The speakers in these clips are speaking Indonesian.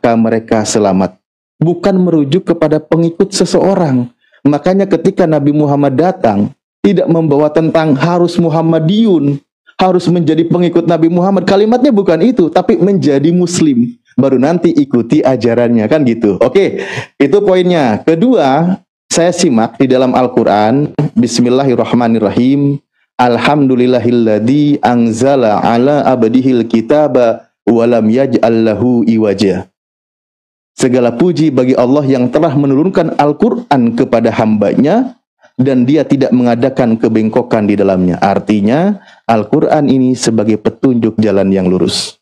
maka mereka selamat. Bukan merujuk kepada pengikut seseorang. Makanya ketika Nabi Muhammad datang, tidak membawa tentang harus Muhammadiyun, harus menjadi pengikut Nabi Muhammad. Kalimatnya bukan itu, tapi menjadi muslim. Baru nanti ikuti ajarannya, kan gitu. Oke, itu poinnya. Kedua, saya simak di dalam Al-Quran. Bismillahirrahmanirrahim. Alhamdulillahilladzi anzala ala abdihil kitaba walam yaj'al lahu iwaja. Segala puji bagi Allah yang telah menurunkan Al-Quran kepada hambanya dan dia tidak mengadakan kebengkokan di dalamnya. Artinya, Al-Quran ini sebagai petunjuk jalan yang lurus.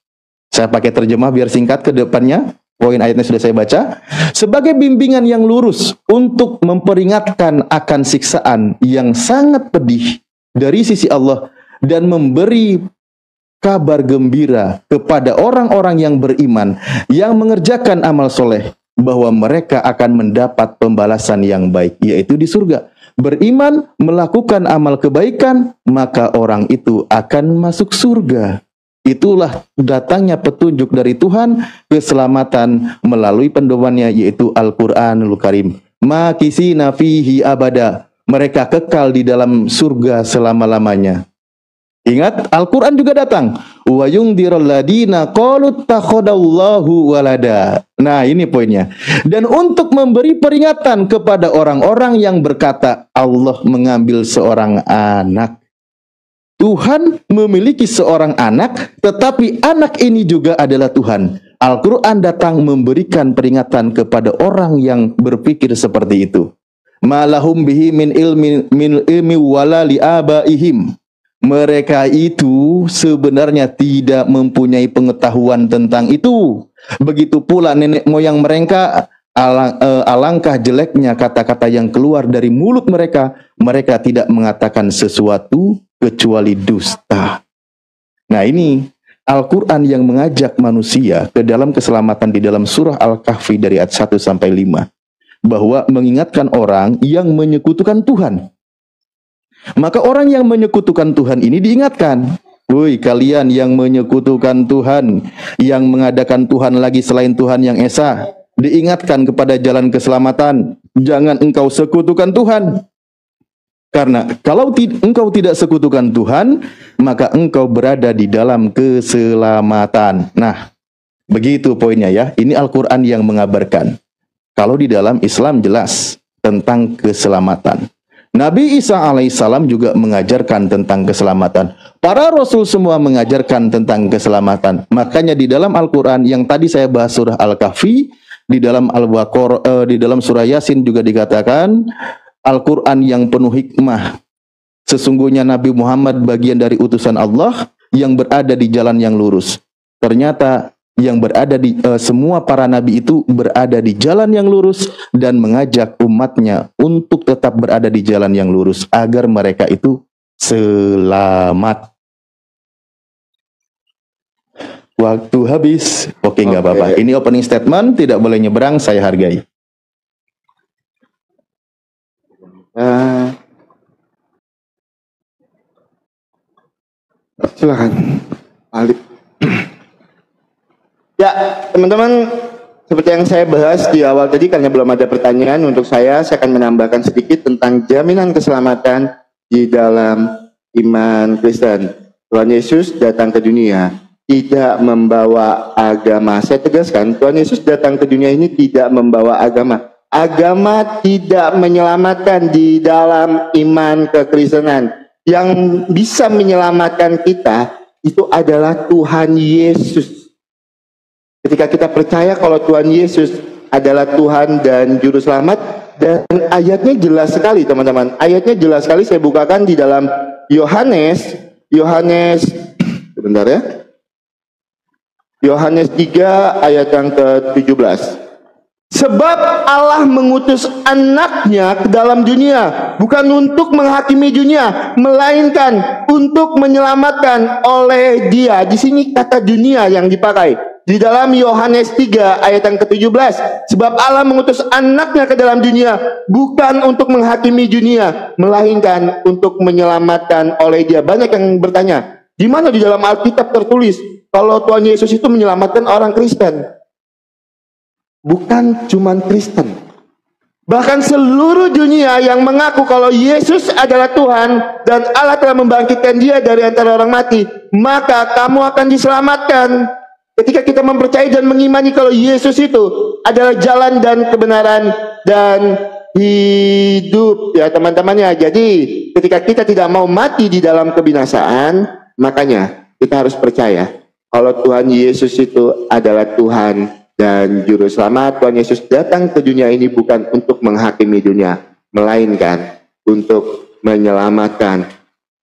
Saya pakai terjemah biar singkat ke depannya. Poin ayatnya sudah saya baca. Sebagai bimbingan yang lurus untuk memperingatkan akan siksaan yang sangat pedih dari sisi Allah dan memberi kabar gembira kepada orang-orang yang beriman yang mengerjakan amal soleh bahwa mereka akan mendapat pembalasan yang baik, yaitu di surga. Beriman, melakukan amal kebaikan, maka orang itu akan masuk surga. Itulah datangnya petunjuk dari Tuhan, keselamatan melalui pedomannya, yaitu Al-Quranul Karim. Makisina fihi abada. Mereka kekal di dalam surga selama-lamanya. Ingat, Al-Quran juga datang. Wa yungdirul ladina qalu takhadallahu walada. Nah, ini poinnya. Dan untuk memberi peringatan kepada orang-orang yang berkata, Allah mengambil seorang anak. Tuhan memiliki seorang anak, tetapi anak ini juga adalah Tuhan. Al-Quran datang memberikan peringatan kepada orang yang berpikir seperti itu. Malahum bihi min ilmi wala li abaihim. Mereka itu sebenarnya tidak mempunyai pengetahuan tentang itu. Begitu pula nenek moyang mereka. Alangkah jeleknya kata-kata yang keluar dari mulut mereka. Mereka tidak mengatakan sesuatu kecuali dusta. Nah, ini Al-Quran yang mengajak manusia ke dalam keselamatan di dalam surah Al-Kahfi dari ayat 1 sampai 5. Bahwa mengingatkan orang yang menyekutukan Tuhan. Maka orang yang menyekutukan Tuhan ini diingatkan. Woi, kalian yang menyekutukan Tuhan, yang mengadakan Tuhan lagi selain Tuhan yang Esa, diingatkan kepada jalan keselamatan. Jangan engkau sekutukan Tuhan. Karena kalau engkau tidak sekutukan Tuhan, maka engkau berada di dalam keselamatan. Nah, begitu poinnya ya. Ini Al-Quran yang mengabarkan. Kalau di dalam Islam jelas tentang keselamatan. Nabi Isa alaihissalam juga mengajarkan tentang keselamatan. Para Rasul semua mengajarkan tentang keselamatan. Makanya di dalam Al-Quran yang tadi saya bahas surah Al-Kahfi, di dalam Al-Baqarah, di dalam surah Yasin juga dikatakan, Al-Quran yang penuh hikmah. Sesungguhnya Nabi Muhammad bagian dari utusan Allah yang berada di jalan yang lurus. Ternyata yang berada di semua para nabi itu berada di jalan yang lurus dan mengajak umatnya untuk tetap berada di jalan yang lurus agar mereka itu selamat. Waktu habis. Oke, nggak apa-apa. Ini opening statement, tidak boleh nyebrang, saya hargai. Silakan, Alif. Ya, teman-teman, seperti yang saya bahas di awal tadi, karena belum ada pertanyaan untuk saya akan menambahkan sedikit tentang jaminan keselamatan di dalam iman Kristen. Tuhan Yesus datang ke dunia tidak membawa agama. Saya tegaskan, Tuhan Yesus datang ke dunia ini tidak membawa agama. Agama tidak menyelamatkan di dalam iman kekristenan. Yang bisa menyelamatkan kita itu adalah Tuhan Yesus. Ketika kita percaya kalau Tuhan Yesus adalah Tuhan dan Juru Selamat, dan ayatnya jelas sekali teman-teman. Ayatnya jelas sekali, saya bukakan di dalam Yohanes, sebentar ya. Yohanes 3 ayat yang ke-17. Sebab Allah mengutus anaknya ke dalam dunia, bukan untuk menghakimi dunia, melainkan untuk menyelamatkan oleh dia. Di sini kata dunia yang dipakai. Di dalam Yohanes 3 ayat yang ke-17. Sebab Allah mengutus anaknya ke dalam dunia, bukan untuk menghakimi dunia, melainkan untuk menyelamatkan oleh dia. Banyak yang bertanya, di mana di dalam Alkitab tertulis kalau Tuhan Yesus itu menyelamatkan orang Kristen? bukan cuman Kristen. Bahkan seluruh dunia yang mengaku kalau Yesus adalah Tuhan dan Allah telah membangkitkan dia dari antara orang mati, maka kamu akan diselamatkan. Ketika kita mempercayai dan mengimani kalau Yesus itu adalah jalan dan kebenaran dan hidup, ya teman-temannya. Jadi ketika kita tidak mau mati di dalam kebinasaan, makanya kita harus percaya kalau Tuhan Yesus itu adalah Tuhan dan Juru Selamat. Tuhan Yesus datang ke dunia ini bukan untuk menghakimi dunia, melainkan untuk menyelamatkan.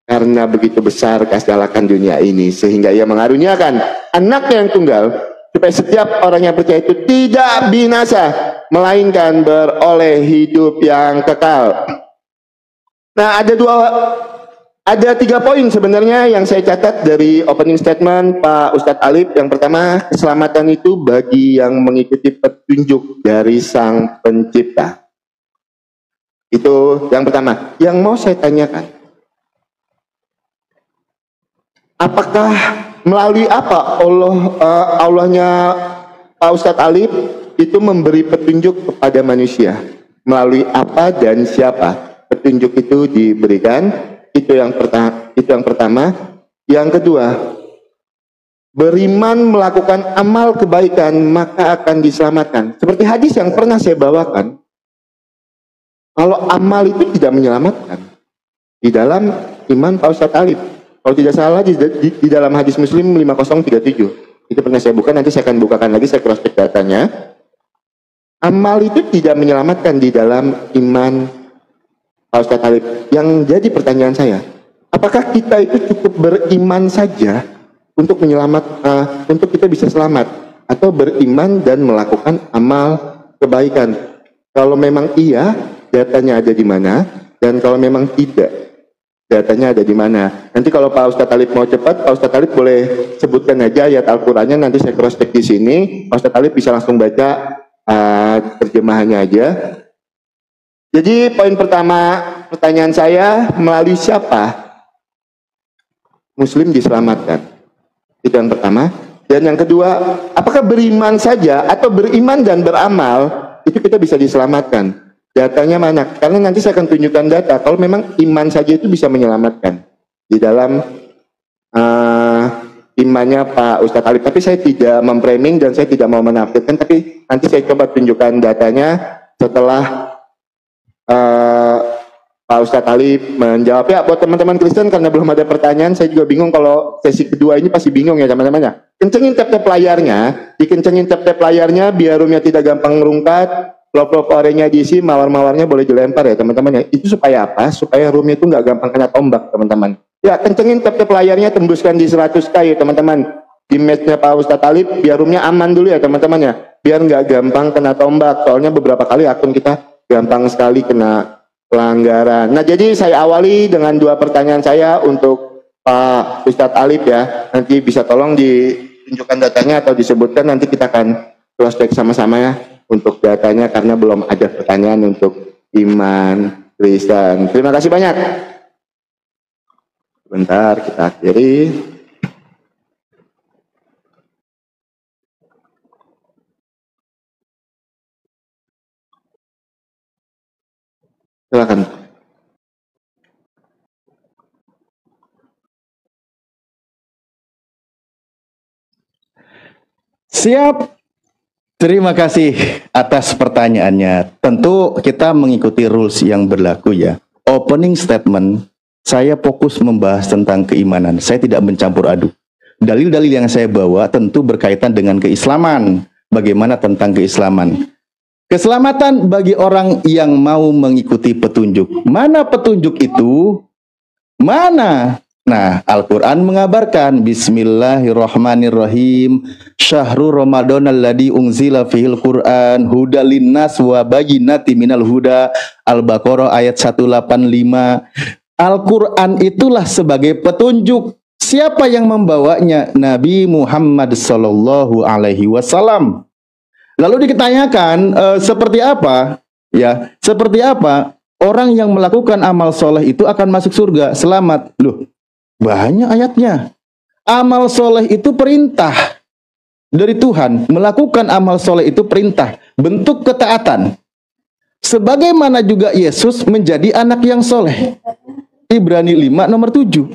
Karena begitu besar kasih Allah akan dunia ini, sehingga ia mengaruniakan anaknya yang tunggal, supaya setiap orang yang percaya itu tidak binasa, melainkan beroleh hidup yang kekal. Nah, ada 3 poin sebenarnya yang saya catat dari opening statement Pak Ustadz Alif. Yang pertama, keselamatan itu bagi yang mengikuti petunjuk dari Sang Pencipta. Itu yang pertama. Yang mau saya tanyakan, apakah melalui apa Allahnya Pak Ustadz Alif itu memberi petunjuk kepada manusia? Melalui apa dan siapa petunjuk itu diberikan? Itu yang pertama. Yang kedua, beriman melakukan amal kebaikan maka akan diselamatkan. Seperti hadis yang pernah saya bawakan, kalau amal itu tidak menyelamatkan. Di dalam iman Pak Ustadz Alif, kalau tidak salah di dalam hadis Muslim 5037, itu pernah saya buka, nanti saya akan bukakan lagi, saya cross check datanya. Amal itu tidak menyelamatkan di dalam iman Pak Ustadz Alif. Yang jadi pertanyaan saya, apakah kita itu cukup beriman saja untuk untuk kita bisa selamat, atau beriman dan melakukan amal kebaikan? Kalau memang iya, datanya ada di mana? Dan kalau memang tidak, datanya ada di mana? Nanti kalau Pak Ustadz Alif mau cepat, Pak Ustadz Alif boleh sebutkan aja ayat Al-Qurannya, nanti saya cross check di sini. Pak Ustadz Alif bisa langsung baca terjemahannya aja. Jadi poin pertama, pertanyaan saya, melalui siapa Muslim diselamatkan? Itu yang pertama. Dan yang kedua, apakah beriman saja atau beriman dan beramal itu kita bisa diselamatkan? Datanya mana? Karena nanti saya akan tunjukkan data. Kalau memang iman saja itu bisa menyelamatkan di dalam imannya Pak Ustadz Alif. Tapi saya tidak memframing dan saya tidak mau menafsirkan. Tapi nanti saya coba tunjukkan datanya setelah Pak Ustadz Alif menjawab. Ya, buat teman-teman Kristen, karena belum ada pertanyaan, saya juga bingung. Kalau sesi kedua ini pasti bingung ya teman-teman ya. Kencengin tap-tap layarnya, dikencengin tap-tap layarnya biar roomnya tidak gampang ngerungkat. Lop-lop orenya diisi, mawar-mawarnya boleh dilempar ya teman-teman ya. Itu supaya apa? Supaya roomnya itu nggak gampang kena tombak teman-teman. Ya, kencengin tap-tap layarnya, tembuskan di 100K ya teman-teman. Di match-nya Pak Ustadz Alif, biar roomnya aman dulu ya teman-teman ya. Biar nggak gampang kena tombak. Soalnya beberapa kali akun kita gampang sekali kena pelanggaran. Nah, jadi saya awali dengan 2 pertanyaan saya untuk Pak Ustadz Alif ya. Nanti bisa tolong ditunjukkan datanya atau disebutkan, nanti kita akan cross check sama-sama ya untuk datanya, karena belum ada pertanyaan untuk iman Kristen. Terima kasih banyak. Bentar, kita akhiri. Silakan. Siap. Terima kasih atas pertanyaannya. Tentu kita mengikuti rules yang berlaku ya. Opening statement, saya fokus membahas tentang keimanan. Saya tidak mencampur aduk. Dalil-dalil yang saya bawa tentu berkaitan dengan keislaman. Bagaimana tentang keislaman? Keselamatan bagi orang yang mau mengikuti petunjuk. Mana petunjuk itu? Mana? Nah, Al-Quran mengabarkan, Bismillahirrahmanirrahim, Syahrul Ramadan alladzi unzila fihil Quran hudal linnas wa bayyinatin minal huda. Al-Baqarah ayat 185. Al-Quran itulah sebagai petunjuk. Siapa yang membawanya? Nabi Muhammad sallallahu alaihi wasallam. Lalu ditanyakan, seperti apa? Ya, seperti apa orang yang melakukan amal soleh itu akan masuk surga, selamat? Loh, banyak ayatnya. Amal soleh itu perintah. dari Tuhan. Melakukan amal soleh itu perintah, bentuk ketaatan. Sebagaimana juga Yesus menjadi anak yang soleh. Ibrani 5 nomor 7.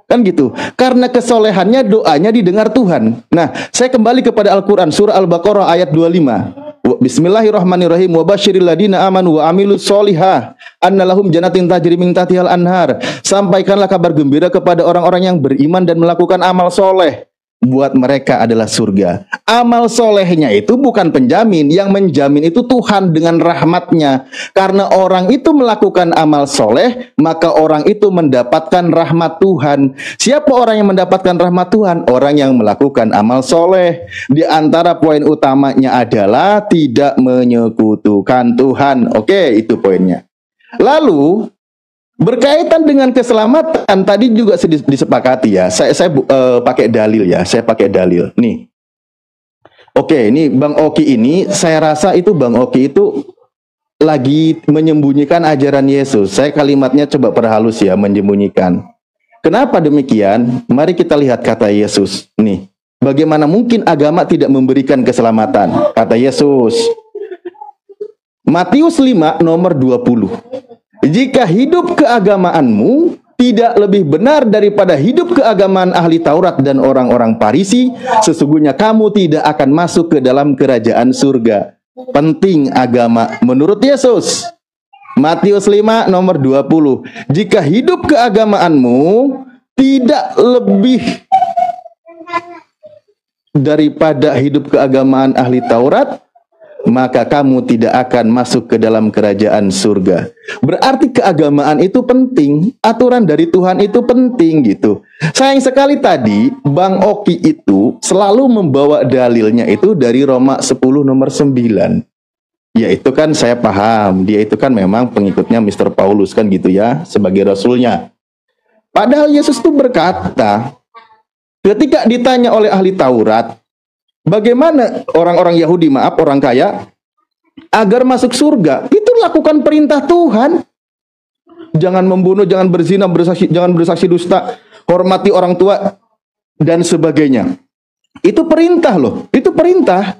Kan gitu. Karena kesolehannya doanya didengar Tuhan. Nah, saya kembali kepada Al-Quran. Surah Al-Baqarah ayat 25. Bismillahirrahmanirrahim. Wa basyiril ladina amanu wa amilus solihah annalahum jannatin tajri min tahtihal anhar. Sampaikanlah kabar gembira kepada orang-orang yang beriman dan melakukan amal soleh. Buat mereka adalah surga. Amal solehnya itu bukan penjamin. Yang menjamin itu Tuhan dengan rahmatnya. Karena orang itu melakukan amal soleh, maka orang itu mendapatkan rahmat Tuhan. Siapa orang yang mendapatkan rahmat Tuhan? Orang yang melakukan amal soleh. Di antara poin utamanya adalah tidak menyekutukan Tuhan. Oke, itu poinnya. Lalu berkaitan dengan keselamatan tadi juga disepakati ya. Saya pakai dalil ya. Saya pakai dalil. Nih. Oke, ini Bang Oki ini saya rasa itu Bang Oki itu lagi menyembunyikan ajaran Yesus. Saya kalimatnya coba perhalus ya, menyembunyikan. Kenapa demikian? Mari kita lihat kata Yesus. Nih. Bagaimana mungkin agama tidak memberikan keselamatan? Kata Yesus. Matius 5 nomor 20. Jika hidup keagamaanmu tidak lebih benar daripada hidup keagamaan ahli Taurat dan orang-orang Farisi, sesungguhnya kamu tidak akan masuk ke dalam kerajaan surga. Penting agama menurut Yesus. Matius 5 nomor 20. Jika hidup keagamaanmu tidak lebih daripada hidup keagamaan ahli Taurat, maka kamu tidak akan masuk ke dalam kerajaan surga. Berarti keagamaan itu penting, aturan dari Tuhan itu penting gitu. Sayang sekali tadi Bang Oki itu selalu membawa dalilnya itu dari Roma 10 nomor 9. Ya itu kan saya paham, dia itu kan memang pengikutnya Mr. Paulus kan gitu ya, sebagai rasulnya. Padahal Yesus itu berkata, ketika ditanya oleh ahli Taurat, bagaimana orang-orang Yahudi, maaf orang kaya, agar masuk surga? Itu lakukan perintah Tuhan. Jangan membunuh, jangan berzina, jangan bersaksi dusta, hormati orang tua, dan sebagainya. Itu perintah loh, itu perintah.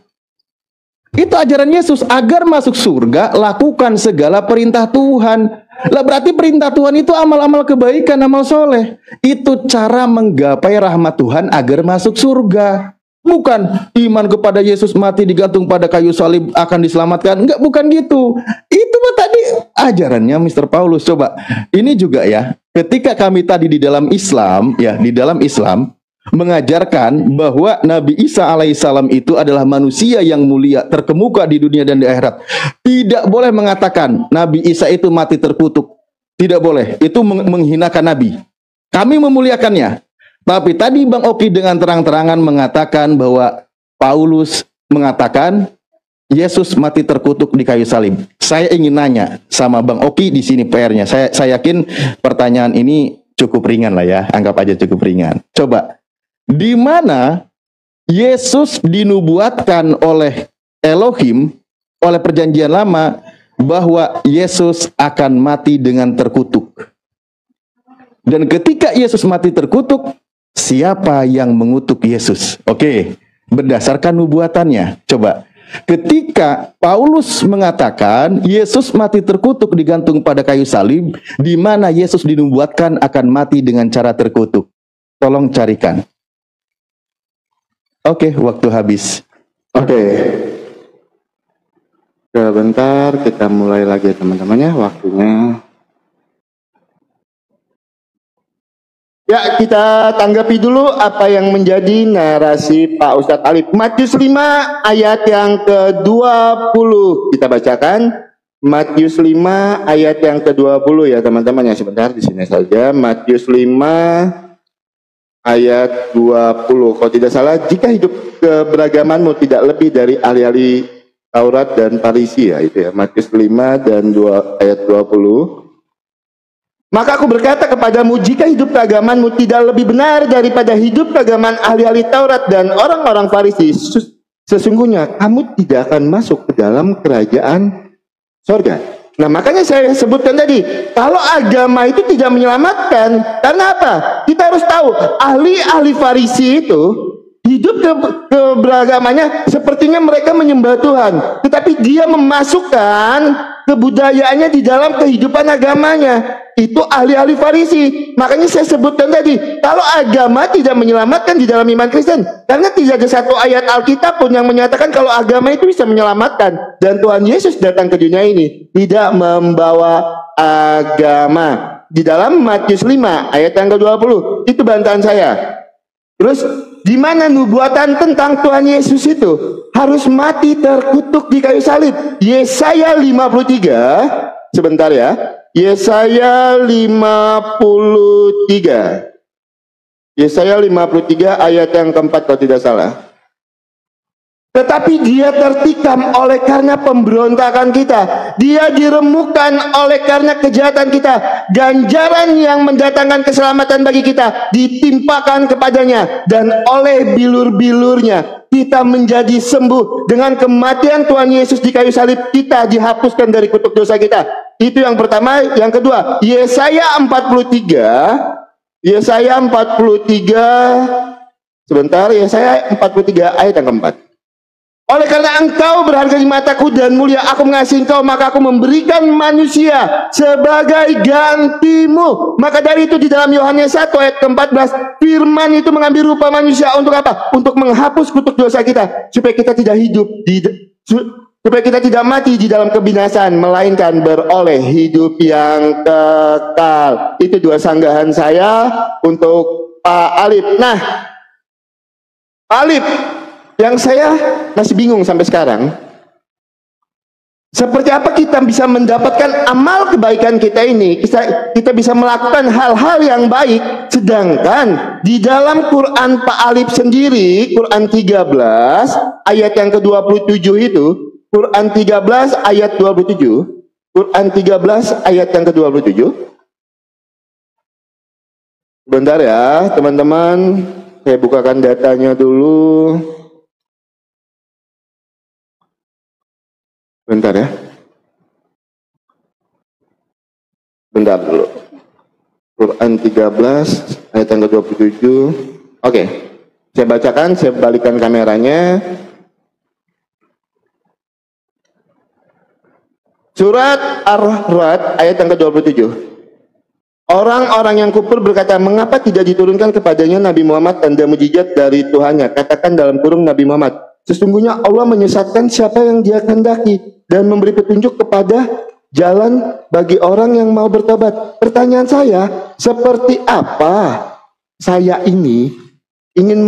Itu ajaran Yesus, agar masuk surga, lakukan segala perintah Tuhan. Lah berarti perintah Tuhan itu amal-amal kebaikan, amal soleh. Itu cara menggapai rahmat Tuhan agar masuk surga. Bukan iman kepada Yesus mati digantung pada kayu salib akan diselamatkan. Enggak, bukan gitu. Itu tadi ajarannya Mr. Paulus. Coba, ini juga ya. Ketika kami tadi di dalam Islam, ya, di dalam Islam mengajarkan bahwa Nabi Isa alaihissalam itu adalah manusia yang mulia, terkemuka di dunia dan di akhirat. Tidak boleh mengatakan Nabi Isa itu mati terkutuk. Tidak boleh. Itu menghinakan Nabi. Kami memuliakannya. Tapi tadi Bang Oki dengan terang-terangan mengatakan bahwa Paulus mengatakan Yesus mati terkutuk di kayu salib. Saya ingin nanya sama Bang Oki di sini PR-nya. Saya yakin pertanyaan ini cukup ringan lah ya. Anggap aja cukup ringan. Coba, di mana Yesus dinubuatkan oleh Elohim, oleh perjanjian lama, bahwa Yesus akan mati dengan terkutuk? Dan ketika Yesus mati terkutuk, siapa yang mengutuk Yesus? Oke, berdasarkan nubuatannya. Coba, ketika Paulus mengatakan Yesus mati terkutuk digantung pada kayu salib, di mana Yesus dinubuatkan akan mati dengan cara terkutuk? Tolong carikan. Oke, waktu habis. Oke. Sebentar, kita mulai lagi teman-teman ya, waktunya. Ya, kita tanggapi dulu apa yang menjadi narasi Pak Ustadz Alif. Matius 5 ayat yang ke-20 kita bacakan. Matius 5 ayat yang ke-20 ya teman-teman ya, sebentar di sini saja. Matius 5 ayat 20. Kalau tidak salah, jika hidup keberagamanmu tidak lebih dari ahli-ahli Taurat dan Farisi ya, itu ya. Matius 5 dan ayat 20. Maka aku berkata kepadamu, jika hidup keagamanmu tidak lebih benar daripada hidup keagamaan ahli-ahli Taurat dan orang-orang Farisi, sesungguhnya kamu tidak akan masuk ke dalam kerajaan sorga. Nah, makanya saya sebutkan tadi, kalau agama itu tidak menyelamatkan, karena apa? Kita harus tahu, ahli-ahli Farisi itu hidup keberagamannya sepertinya mereka menyembah Tuhan, tetapi dia memasukkan kebudayaannya di dalam kehidupan agamanya. Itu ahli-ahli Farisi. Makanya saya sebutkan tadi, kalau agama tidak menyelamatkan di dalam iman Kristen, karena tidak ada satu ayat Alkitab pun yang menyatakan kalau agama itu bisa menyelamatkan. Dan Tuhan Yesus datang ke dunia ini tidak membawa agama. Di dalam Matius 5 ayat yang ke-20, itu bantahan saya. Terus di mana nubuatan tentang Tuhan Yesus itu harus mati terkutuk di kayu salib? Yesaya 53, sebentar ya. Yesaya 53. Yesaya 53 ayat yang keempat kalau tidak salah. Tetapi dia tertikam oleh karena pemberontakan kita, dia diremukkan oleh karena kejahatan kita. Ganjaran yang mendatangkan keselamatan bagi kita ditimpakan kepadanya, dan oleh bilur-bilurnya kita menjadi sembuh. Dengan kematian Tuhan Yesus di kayu salib, kita dihapuskan dari kutuk dosa kita. Itu yang pertama. Yang kedua, Yesaya 43. Yesaya 43. Sebentar, Yesaya 43 ayat yang keempat. Oleh karena engkau berharga di mataku dan mulia, aku mengasihi engkau, maka aku memberikan manusia sebagai gantimu. Maka dari itu di dalam Yohanes 1 ayat ke-14, firman itu mengambil rupa manusia untuk apa? Untuk menghapus kutuk dosa kita, supaya kita tidak hidup supaya kita tidak mati di dalam kebinasaan, melainkan beroleh hidup yang kekal. Itu dua sanggahan saya untuk Pak Alip. Nah, Pak Alip, yang saya masih bingung sampai sekarang, seperti apa kita bisa mendapatkan amal kebaikan kita ini? Kita bisa melakukan hal-hal yang baik, sedangkan di dalam Quran Pak Alip sendiri, Quran 13 ayat yang ke-27 itu, Quran 13 ayat 27, Quran 13 ayat yang ke-27. Bentar ya teman-teman, saya bukakan datanya dulu. Bentar ya. Bentar dulu. Quran 13 ayat yang ke-27. Oke. Saya bacakan, saya balikkan kameranya. Surat Ar-Ra'd ayat yang ke-27. Orang-orang yang kufur berkata, mengapa tidak diturunkan kepadanya Nabi Muhammad tanda mujizat dari Tuhannya? Katakan dalam kurung Nabi Muhammad, sesungguhnya Allah menyesatkan siapa yang Dia kehendaki dan memberi petunjuk kepada jalan bagi orang yang mau bertobat. Pertanyaan saya, seperti apa saya ini ingin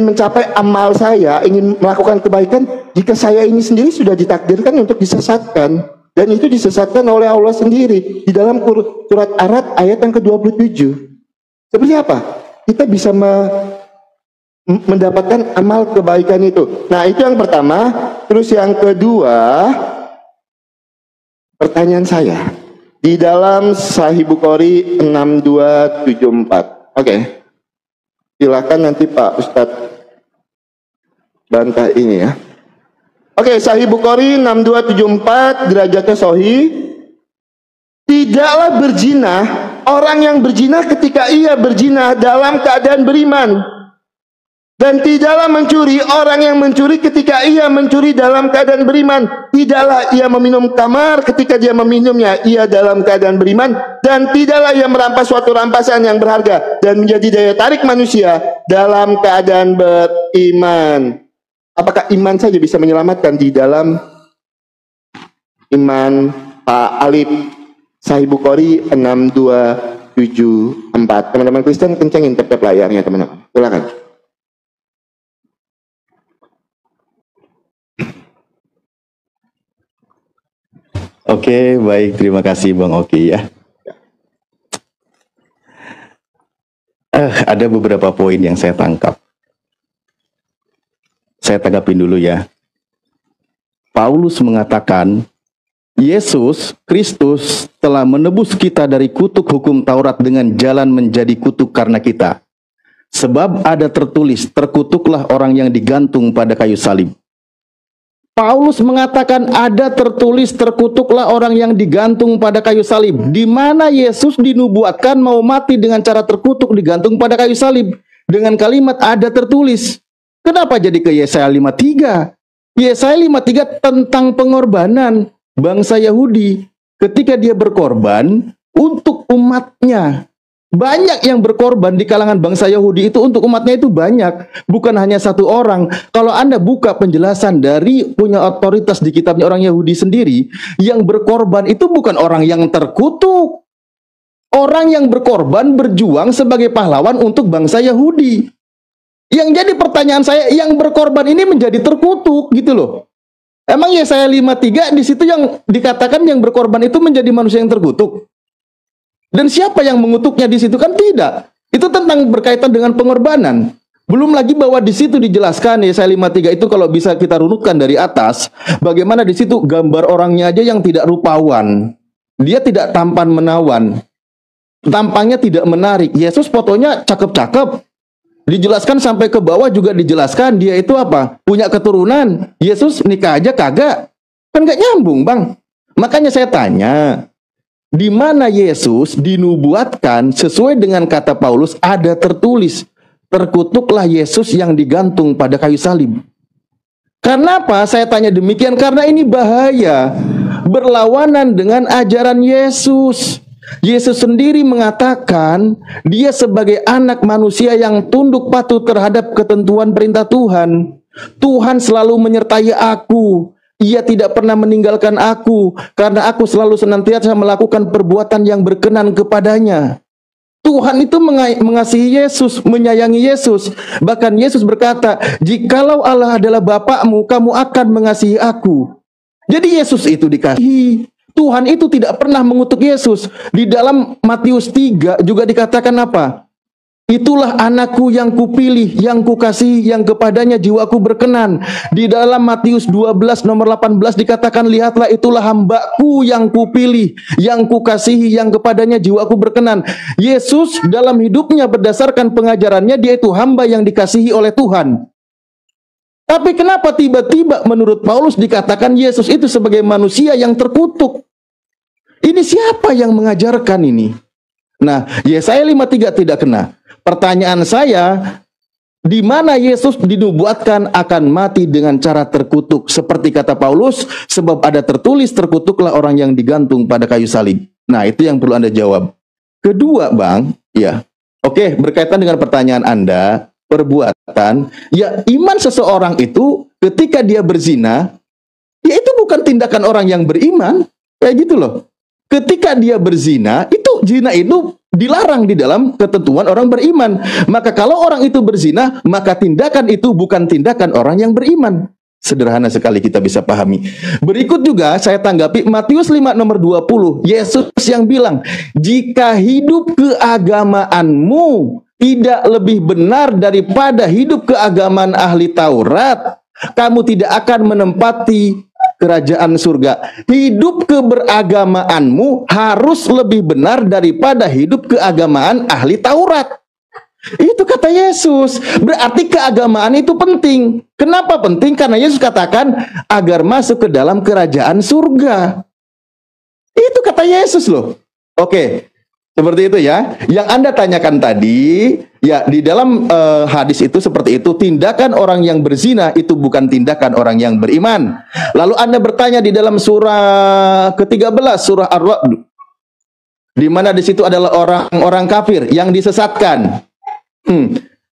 mencapai amal saya, ingin melakukan kebaikan, jika saya ini sendiri sudah ditakdirkan untuk disesatkan, dan itu disesatkan oleh Allah sendiri di dalam surat Ar-Ra'd ayat yang ke-27. Seperti apa kita bisa mendapatkan amal kebaikan itu? Nah, itu yang pertama. Terus yang kedua, pertanyaan saya di dalam Sahih Bukhari 6274. Oke. Silakan nanti Pak Ustadz bantah ini ya. Oke, Sahih Bukhari 6274, derajatnya sahih. Tidaklah berzina orang yang berzina ketika ia berzina dalam keadaan beriman. Dan tidaklah mencuri orang yang mencuri ketika ia mencuri dalam keadaan beriman. Tidaklah ia meminum khamar ketika dia meminumnya, ia dalam keadaan beriman. Dan tidaklah ia merampas suatu rampasan yang berharga dan menjadi daya tarik manusia dalam keadaan beriman. Apakah iman saja bisa menyelamatkan? Di dalam iman Pak Alip, Sahih Bukhari 6274. Teman-teman Kristen kencengin tap-tap layarnya teman-teman. Silakan. Oke, baik. Terima kasih Bang Oki ya. Ada beberapa poin yang saya tangkap. Saya tanggapin dulu ya. Paulus mengatakan, Yesus Kristus telah menebus kita dari kutuk hukum Taurat dengan jalan menjadi kutuk karena kita. Sebab ada tertulis, terkutuklah orang yang digantung pada kayu salib. Paulus mengatakan ada tertulis, terkutuklah orang yang digantung pada kayu salib. Di mana Yesus dinubuatkan mau mati dengan cara terkutuk, digantung pada kayu salib. dengan kalimat ada tertulis. Kenapa jadi ke Yesaya 53? Yesaya 53 tentang pengorbanan bangsa Yahudi ketika dia berkorban untuk umatnya. Banyak yang berkorban di kalangan bangsa Yahudi itu untuk umatnya itu banyak. Bukan hanya satu orang. Kalau Anda buka penjelasan dari punya otoritas di kitabnya orang Yahudi sendiri, yang berkorban itu bukan orang yang terkutuk. Orang yang berkorban berjuang sebagai pahlawan untuk bangsa Yahudi. Yang jadi pertanyaan saya, yang berkorban ini menjadi terkutuk gitu loh. Emang Yesaya 53 di situ yang dikatakan yang berkorban itu menjadi manusia yang terkutuk? Dan siapa yang mengutuknya di situ? Kan tidak. Itu tentang berkaitan dengan pengorbanan. Belum lagi bahwa di situ dijelaskan Yesaya 53 itu kalau bisa kita runutkan dari atas, bagaimana di situ gambar orangnya aja yang tidak rupawan. Dia tidak tampan menawan. Tampangnya tidak menarik. Yesus fotonya cakep-cakep. Dijelaskan sampai ke bawah juga dijelaskan dia itu apa? Punya keturunan. Yesus nikah aja kagak. Kan gak nyambung, Bang. Makanya saya tanya, di mana Yesus dinubuatkan sesuai dengan kata Paulus ada tertulis, terkutuklah Yesus yang digantung pada kayu salib. Karena apa? Saya tanya demikian karena ini bahaya. Berlawanan dengan ajaran Yesus. Yesus sendiri mengatakan dia sebagai anak manusia yang tunduk patuh terhadap ketentuan perintah Tuhan. Tuhan selalu menyertai aku. Ia tidak pernah meninggalkan aku karena aku selalu senantiasa melakukan perbuatan yang berkenan kepadanya. Tuhan itu mengasihi Yesus, menyayangi Yesus. Bahkan Yesus berkata, jikalau Allah adalah Bapakmu, kamu akan mengasihi aku. Jadi Yesus itu dikasihi. Tuhan itu tidak pernah mengutuk Yesus. Di dalam Matius 3 juga dikatakan apa? Itulah anakku yang kupilih, yang kukasihi, yang kepadanya jiwaku berkenan. Di dalam Matius 12 nomor 18 dikatakan, lihatlah itulah hambaku yang kupilih, yang kukasihi, yang kepadanya jiwaku berkenan. Yesus dalam hidupnya berdasarkan pengajarannya, dia itu hamba yang dikasihi oleh Tuhan. Tapi kenapa tiba-tiba menurut Paulus dikatakan Yesus itu sebagai manusia yang terkutuk? Ini siapa yang mengajarkan ini? Nah, Yesaya 53 tidak kena. Pertanyaan saya, di mana Yesus dinubuatkan akan mati dengan cara terkutuk? Seperti kata Paulus, sebab ada tertulis terkutuklah orang yang digantung pada kayu salib. Nah, itu yang perlu Anda jawab. Kedua, Bang, ya. Oke, berkaitan dengan pertanyaan Anda, perbuatan, ya iman seseorang itu ketika dia berzina, ya itu bukan tindakan orang yang beriman, kayak gitu loh. Ketika dia berzina, itu zina itu dilarang di dalam ketentuan orang beriman. Maka kalau orang itu berzina, maka tindakan itu bukan tindakan orang yang beriman. Sederhana sekali kita bisa pahami. Berikut juga saya tanggapi Matius 5 nomor 20. Yesus yang bilang, jika hidup keagamaanmu tidak lebih benar daripada hidup keagamaan ahli Taurat, kamu tidak akan menempati kerajaan surga. Hidup keberagamaanmu harus lebih benar daripada hidup keagamaan ahli Taurat. Itu kata Yesus. Berarti keagamaan itu penting. Kenapa penting? Karena Yesus katakan agar masuk ke dalam kerajaan surga. Itu kata Yesus loh. Oke, seperti itu ya. Yang Anda tanyakan tadi, ya di dalam hadis itu seperti itu. Tindakan orang yang berzina itu bukan tindakan orang yang beriman. Lalu Anda bertanya di dalam surah ke-13, surah Ar-Ra'd, di mana di situ adalah orang-orang kafir yang disesatkan.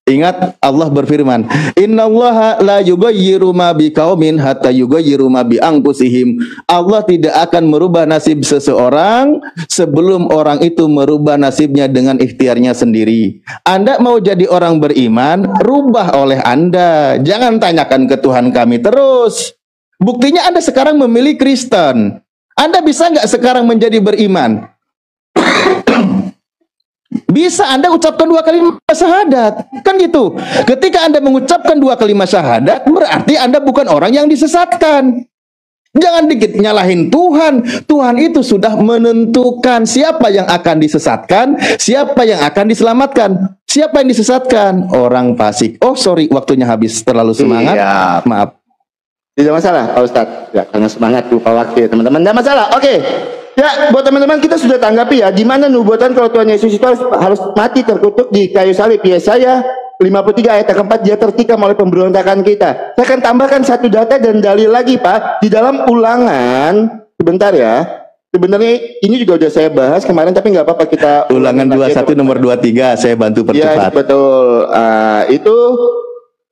Ingat Allah berfirman, innallaha la yughayyiru ma biqaumin hatta yughayyiru ma bi anfusihim. Allah tidak akan merubah nasib seseorang sebelum orang itu merubah nasibnya dengan ikhtiarnya sendiri. Anda mau jadi orang beriman, rubah oleh Anda. Jangan tanyakan ke Tuhan kami terus. Buktinya Anda sekarang memilih Kristen. Anda bisa nggak sekarang menjadi beriman? Bisa Anda ucapkan 2 kalimat syahadat. Kan gitu. Ketika Anda mengucapkan 2 kalimat syahadat, berarti Anda bukan orang yang disesatkan. Jangan dikit nyalahin Tuhan. Tuhan itu sudah menentukan siapa yang akan disesatkan, siapa yang akan diselamatkan. Siapa yang disesatkan? Orang fasik. Oh sorry, waktunya habis. Terlalu semangat. Iya. Maaf. Tidak masalah Pak Ustadz. Ya, karena semangat lupa waktu ya teman-teman. Tidak masalah. Oke. Ya, buat teman-teman kita sudah tanggapi ya, di mana nubuatan kalau Tuhan Yesus itu harus mati terkutuk di kayu salib. Yesaya 53 ayat yang keempat, dia tertikam oleh pemberontakan kita. Saya akan tambahkan satu data dan dalil lagi, Pak. Di dalam Ulangan, sebentar ya. Sebenarnya ini juga udah saya bahas kemarin, tapi nggak apa-apa kita Ulangan 21 nomor 23, saya bantu percepat. Ya, betul. Itu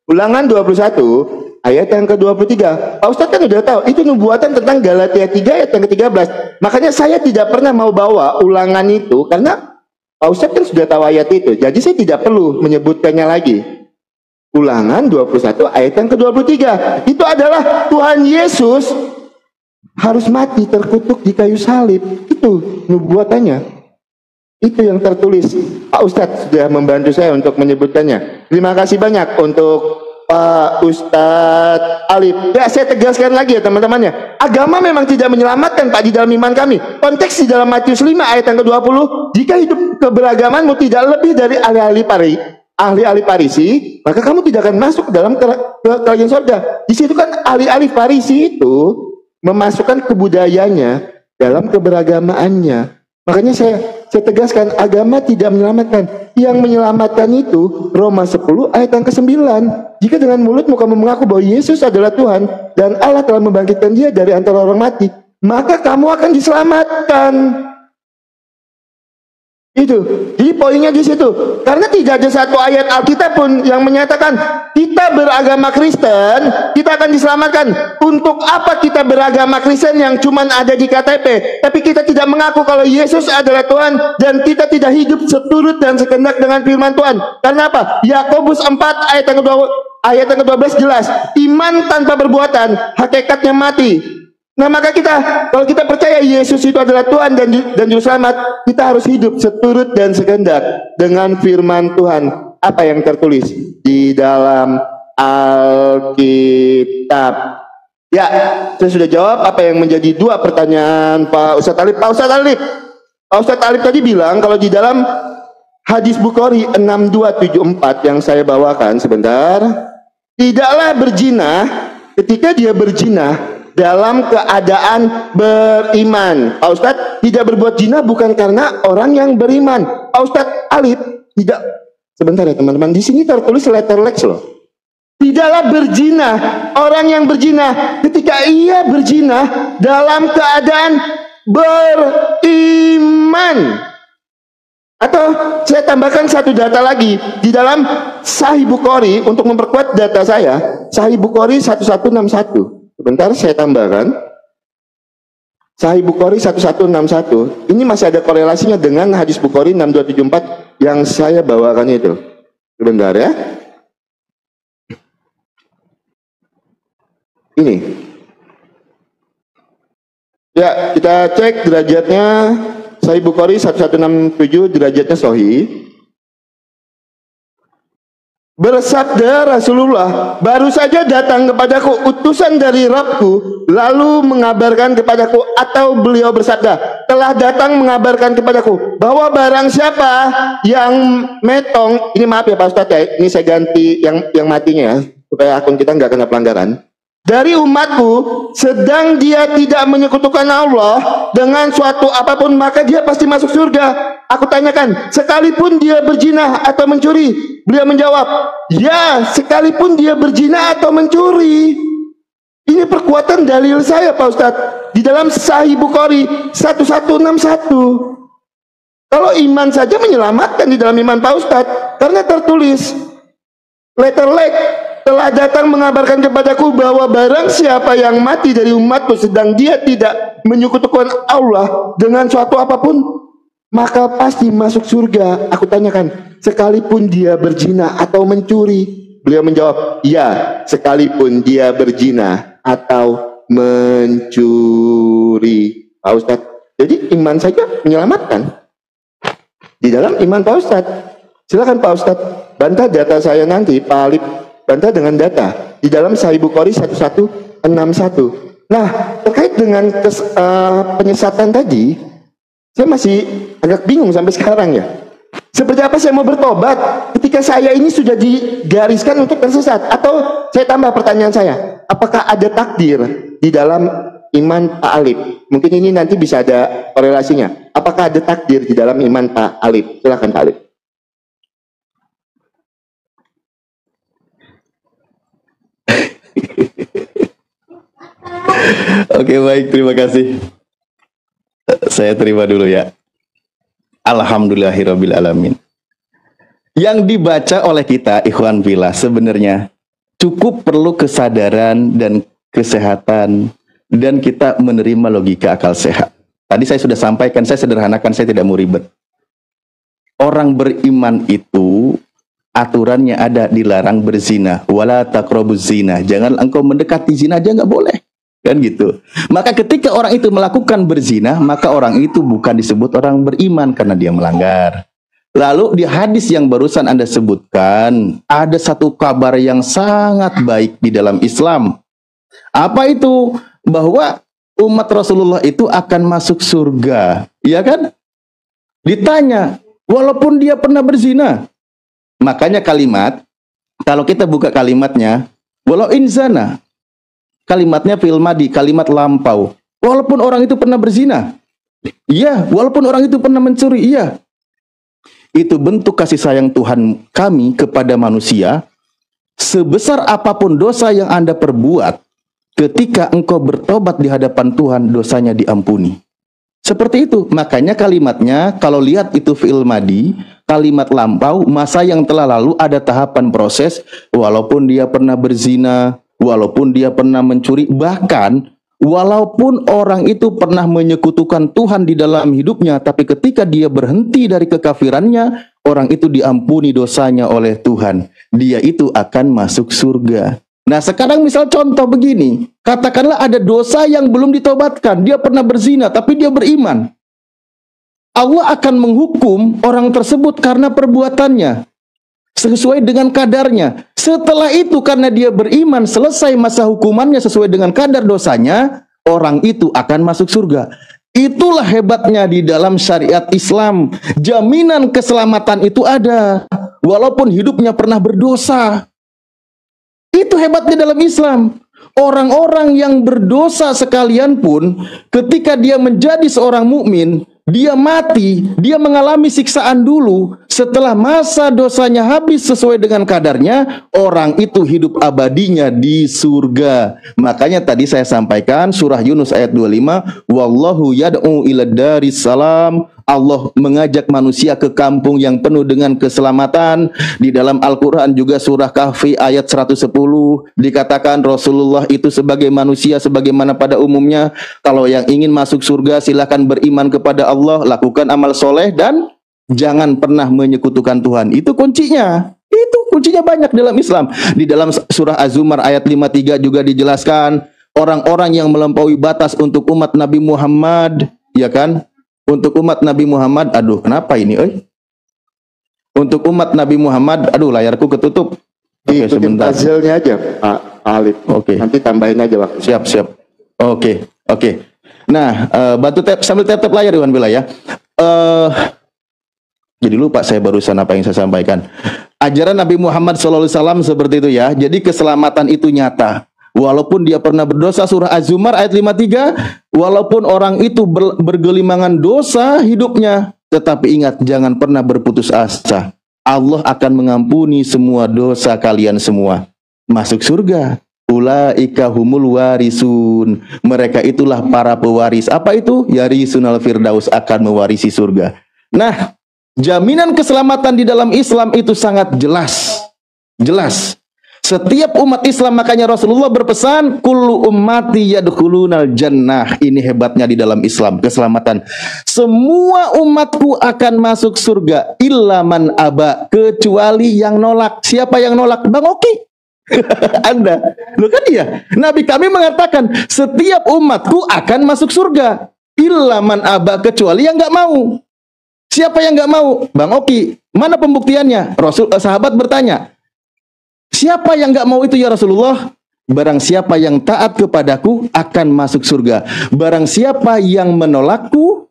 Ulangan 21 ayat yang ke-23. Pak Ustadz kan udah tahu, itu nubuatan tentang Galatia 3 ayat yang ke-13. Makanya saya tidak pernah mau bawa Ulangan itu, karena Pak Ustadz kan sudah tahu ayat itu. Jadi saya tidak perlu menyebutkannya lagi. Ulangan 21 ayat yang ke-23. Itu adalah Tuhan Yesus harus mati terkutuk di kayu salib. Itu nubuatannya. Itu yang tertulis. Pak Ustadz sudah membantu saya untuk menyebutkannya. Terima kasih banyak untuk Pak Ustadz Alif. Ya, saya tegaskan lagi ya teman-temannya. Agama memang tidak menyelamatkan, Pak, di dalam iman kami. Konteks di dalam Matius 5 ayat yang ke-20. Jika hidup keberagamanmu tidak lebih dari ahli-ahli Farisi, maka kamu tidak akan masuk dalam kerajaan surga. Di situ kan ahli-ahli Farisi itu memasukkan kebudayanya dalam keberagamaannya. Makanya saya tegaskan, agama tidak menyelamatkan. Yang menyelamatkan itu Roma 10 ayat yang ke-9. Jika dengan mulutmu kamu mengaku bahwa Yesus adalah Tuhan dan Allah telah membangkitkan dia dari antara orang mati, maka kamu akan diselamatkan. Itu. Jadi poinnya di situ. Karena tidak ada satu ayat Alkitab pun yang menyatakan kita beragama Kristen, kita akan diselamatkan. Untuk apa kita beragama Kristen yang cuma ada di KTP, tapi kita tidak mengaku kalau Yesus adalah Tuhan dan kita tidak hidup seturut dan sekendak dengan firman Tuhan. Karena apa? Yakobus 4 ayat yang ke-12 jelas. Iman tanpa perbuatan hakikatnya mati. Nah, maka kalau kita percaya Yesus itu adalah Tuhan dan Juru Selamat, kita harus hidup seturut dan sekendak dengan firman Tuhan. Apa yang tertulis di dalam Alkitab? Ya, saya sudah jawab apa yang menjadi dua pertanyaan Pak Ustadz Alif. Pak Ustadz Alif tadi bilang kalau di dalam hadis Bukhari 6274 yang saya bawakan sebentar, tidaklah berzina ketika dia berzina dalam keadaan beriman. Pak Ustadz, tidak berbuat zina bukan karena orang yang beriman. Pak Ustadz Alif, tidak. Sebentar ya teman-teman, di sini tertulis letter lex loh. Tidaklah berzina orang yang berzina ketika ia berzina dalam keadaan beriman. Atau saya tambahkan satu data lagi di dalam Sahih Bukhari untuk memperkuat data saya. Sahih Bukhari 1161. Sebentar saya tambahkan. Sahih Bukhari 1161. Ini masih ada korelasinya dengan hadis Bukhari 6274 yang saya bawakan itu. Sebentar ya. Ini. Ya, kita cek derajatnya. Sahih Bukhari 1167 derajatnya sahih. Bersabda Rasulullah, baru saja datang kepadaku utusan dari Rabbku, lalu mengabarkan kepadaku, atau beliau bersabda, telah datang mengabarkan kepadaku, bahwa barang siapa yang metong, ini maaf ya Pak Ustadz ya, ini saya ganti yang matinya ya, supaya akun kita nggak kena pelanggaran. Dari umatku, sedang dia tidak menyekutukan Allah dengan suatu apapun, maka dia pasti masuk surga. Aku tanyakan, sekalipun dia berzina atau mencuri? Beliau menjawab, ya, sekalipun dia berzina atau mencuri. Ini perkuatan dalil saya Pak Ustadz di dalam Sahih Bukhari 1161. Kalau iman saja menyelamatkan di dalam iman Pak Ustadz, karena tertulis letter lex, telah datang mengabarkan kepadaku bahwa barang siapa yang mati dari umatku sedang dia tidak menyekutukan Allah dengan suatu apapun, maka pasti masuk surga. Aku tanyakan, sekalipun dia berzina atau mencuri? Beliau menjawab, ya, sekalipun dia berzina atau mencuri. Pak Ustadz, jadi iman saja menyelamatkan di dalam iman Pak Ustadz. Silakan Pak Ustadz bantah data saya nanti, Pak Alif bantah dengan data di dalam Sahih Bukhari 1161. Nah, terkait dengan penyesatan tadi, saya masih agak bingung sampai sekarang ya. Seperti apa saya mau bertobat ketika saya ini sudah digariskan untuk tersesat? Atau saya tambah pertanyaan saya, apakah ada takdir di dalam iman Pak Alif? Mungkin ini nanti bisa ada korelasinya. Apakah ada takdir di dalam iman Pak Alif? Silakan Pak Alif. Oke, baik, terima kasih. Saya terima dulu ya. Alhamdulillahirabbil alamin. Yang dibaca oleh kita, ikhwan fillah, sebenarnya cukup perlu kesadaran dan kesehatan, dan kita menerima logika akal sehat. Tadi saya sudah sampaikan, saya sederhanakan, saya tidak mau ribet. Orang beriman itu aturannya ada, dilarang berzina. Wala taqrabuz zina. Jangan engkau mendekati zina aja nggak boleh. Kan gitu. Maka ketika orang itu melakukan berzina, maka orang itu bukan disebut orang beriman karena dia melanggar. Lalu di hadis yang barusan Anda sebutkan, ada satu kabar yang sangat baik di dalam Islam. Apa itu? Bahwa umat Rasulullah itu akan masuk surga. Iya kan? Ditanya, walaupun dia pernah berzina. Makanya kalimat, kalau kita buka kalimatnya, walau inzana. Kalimatnya fil madi, kalimat lampau. Walaupun orang itu pernah berzina. Iya, walaupun orang itu pernah mencuri. Iya. Itu bentuk kasih sayang Tuhan kami kepada manusia. Sebesar apapun dosa yang Anda perbuat, ketika engkau bertobat di hadapan Tuhan, dosanya diampuni. Seperti itu. Makanya kalimatnya, kalau lihat itu fi'il madi, kalimat lampau, masa yang telah lalu ada tahapan proses, walaupun dia pernah berzina, walaupun dia pernah mencuri, bahkan walaupun orang itu pernah menyekutukan Tuhan di dalam hidupnya, tapi ketika dia berhenti dari kekafirannya, orang itu diampuni dosanya oleh Tuhan. Dia itu akan masuk surga. Nah sekarang misal contoh begini, katakanlah ada dosa yang belum ditobatkan, dia pernah berzina tapi dia beriman. Allah akan menghukum orang tersebut karena perbuatannya sesuai dengan kadarnya. Setelah itu karena dia beriman, selesai masa hukumannya sesuai dengan kadar dosanya, orang itu akan masuk surga. Itulah hebatnya di dalam syariat Islam. Jaminan keselamatan itu ada walaupun hidupnya pernah berdosa. Itu hebatnya dalam Islam. Orang-orang yang berdosa sekalian pun, ketika dia menjadi seorang mukmin, dia mati, dia mengalami siksaan dulu. Setelah masa dosanya habis sesuai dengan kadarnya, orang itu hidup abadinya di surga. Makanya tadi saya sampaikan surah Yunus ayat 25, wallahu yad'u ila daris salam. Allah mengajak manusia ke kampung yang penuh dengan keselamatan. Di dalam Al-Quran juga surah Kahfi ayat 110 dikatakan Rasulullah itu sebagai manusia sebagaimana pada umumnya. Kalau yang ingin masuk surga silakan beriman kepada Allah, lakukan amal soleh dan jangan pernah menyekutukan Tuhan. Itu kuncinya. Itu kuncinya banyak dalam Islam. Di dalam surah Az-Zumar ayat 53 juga dijelaskan orang-orang yang melampaui batas untuk umat Nabi Muhammad, ya kan? Untuk umat Nabi Muhammad, aduh kenapa ini, Untuk umat Nabi Muhammad, aduh layarku ketutup. Oke, sebentar. Hasilnya aja, Pak Alif. Oke. Nanti tambahin aja waktu. Siap. Oke. Nah, bantu sambil tap layar Iwan Bila ya. Jadi lupa saya barusan apa yang saya sampaikan. Ajaran Nabi Muhammad SAW seperti itu ya. Jadi keselamatan itu nyata. Walaupun dia pernah berdosa, surah Az-Zumar ayat 53, walaupun orang itu bergelimangan dosa hidupnya, tetapi ingat jangan pernah berputus asa. Allah akan mengampuni semua dosa kalian semua. Masuk surga. Ulaika humul warisun. Mereka itulah para pewaris. Apa itu? Yarisunal firdaus, akan mewarisi surga. Nah, jaminan keselamatan di dalam Islam itu sangat jelas. Jelas. Setiap umat Islam, makanya Rasulullah berpesan, kullu ummati yadkhulunal jannah. Ini hebatnya di dalam Islam, keselamatan. Semua umatku akan masuk surga, illa man aba, kecuali yang nolak. Siapa yang nolak? Bang Oki. Anda. Loh kan iya. Nabi kami mengatakan, setiap umatku akan masuk surga, illa man aba, kecuali yang nggak mau. Siapa yang nggak mau? Bang Oki. Mana pembuktiannya? Sahabat bertanya, siapa yang nggak mau itu ya Rasulullah? Barang siapa yang taat kepadaku akan masuk surga. Barang siapa yang menolakku,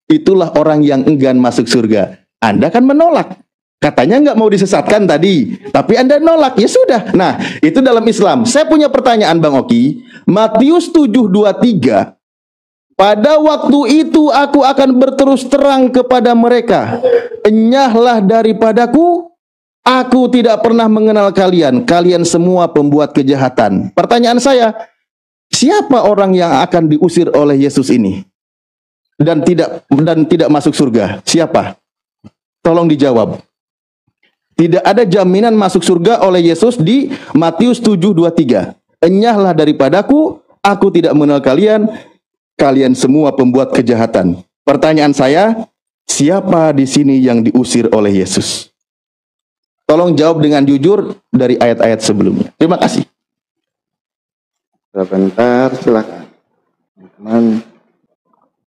itulah orang yang enggan masuk surga. Anda kan menolak. Katanya nggak mau disesatkan tadi, tapi Anda nolak. Ya sudah. Nah, itu dalam Islam. Saya punya pertanyaan Bang Oki. Matius 7:23. Pada waktu itu aku akan berterus terang kepada mereka. Enyahlah daripadaku. Aku tidak pernah mengenal kalian. Kalian semua pembuat kejahatan. Pertanyaan saya, Siapa orang yang akan diusir oleh Yesus ini dan tidak masuk surga? Siapa? Tolong dijawab. Tidak ada jaminan masuk surga oleh Yesus di Matius 7:23. Enyahlah daripadaku, aku tidak mengenal kalian, kalian semua pembuat kejahatan. Pertanyaan saya, siapa di sini yang diusir oleh Yesus? Tolong jawab dengan jujur dari ayat-ayat sebelumnya. Terima kasih. Sebentar, silakan.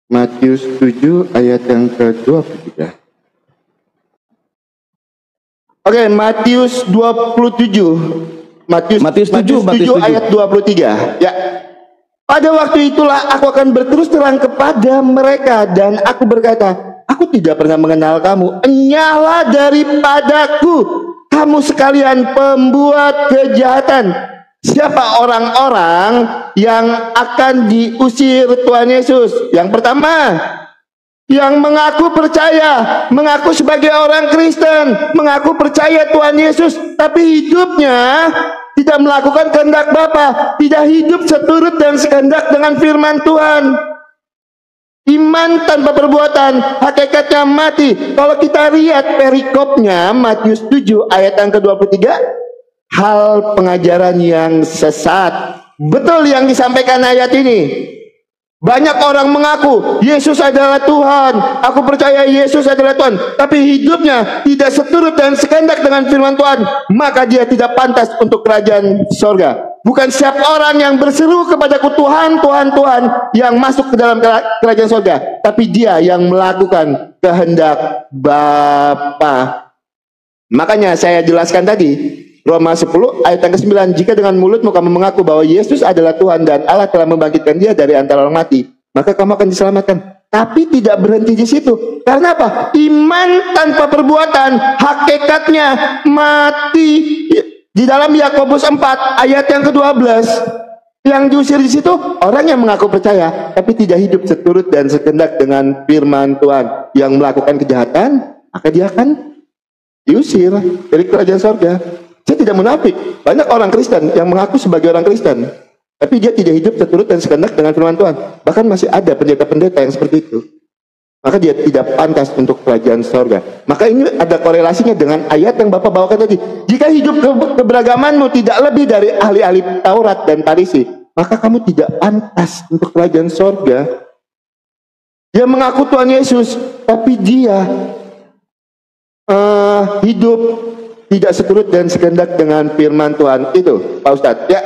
Matius 7 ayat yang ke-23. Oke, Matius 27. Matius 7 ayat 23. Ya. Pada waktu itulah aku akan berterus terang kepada mereka dan aku berkata, aku tidak pernah mengenal kamu. Enyahlah daripadaku, kamu sekalian pembuat kejahatan. Siapa orang-orang yang akan diusir Tuhan Yesus? Yang pertama, yang mengaku percaya, mengaku sebagai orang Kristen, mengaku percaya Tuhan Yesus, tapi hidupnya tidak melakukan kehendak Bapa, tidak hidup seturut dan sekehendak dengan firman Tuhan. Iman tanpa perbuatan, hakikatnya mati. Kalau kita lihat perikopnya, Matius 7 ayat yang ke-23, hal pengajaran yang sesat. Betul yang disampaikan ayat ini. Banyak orang mengaku Yesus adalah Tuhan, aku percaya Yesus adalah Tuhan, tapi hidupnya tidak seturut dan sekehendak dengan firman Tuhan, maka dia tidak pantas untuk kerajaan sorga. Bukan setiap orang yang berseru kepadaku Tuhan, Tuhan, Tuhan yang masuk ke dalam kerajaan sorga, tapi dia yang melakukan kehendak Bapa. Makanya saya jelaskan tadi Roma 10 ayat yang ke-9, jika dengan mulutmu kamu mengaku bahwa Yesus adalah Tuhan dan Allah telah membangkitkan dia dari antara orang mati, maka kamu akan diselamatkan. Tapi tidak berhenti di situ. Karena apa? Iman tanpa perbuatan, hakikatnya mati. Di dalam Yakobus 4 ayat yang ke-12, yang diusir di situ orang yang mengaku percaya tapi tidak hidup seturut dan sekehendak dengan firman Tuhan, yang melakukan kejahatan, maka dia akan diusir dari kerajaan sorga. Saya tidak munafik. Banyak orang Kristen yang mengaku sebagai orang Kristen, tapi dia tidak hidup seturut dan sekehendak dengan firman Tuhan. Bahkan masih ada pendeta-pendeta yang seperti itu. Maka dia tidak pantas untuk kerajaan sorga. Maka ini ada korelasinya dengan ayat yang Bapak bawakan tadi. Jika hidup keberagamanmu tidak lebih dari ahli-ahli Taurat dan Farisi, maka kamu tidak pantas untuk kerajaan sorga. Dia mengaku Tuhan Yesus, tapi dia hidup tidak seturut dan sekehendak dengan firman Tuhan. Itu Pak Ustadz ya.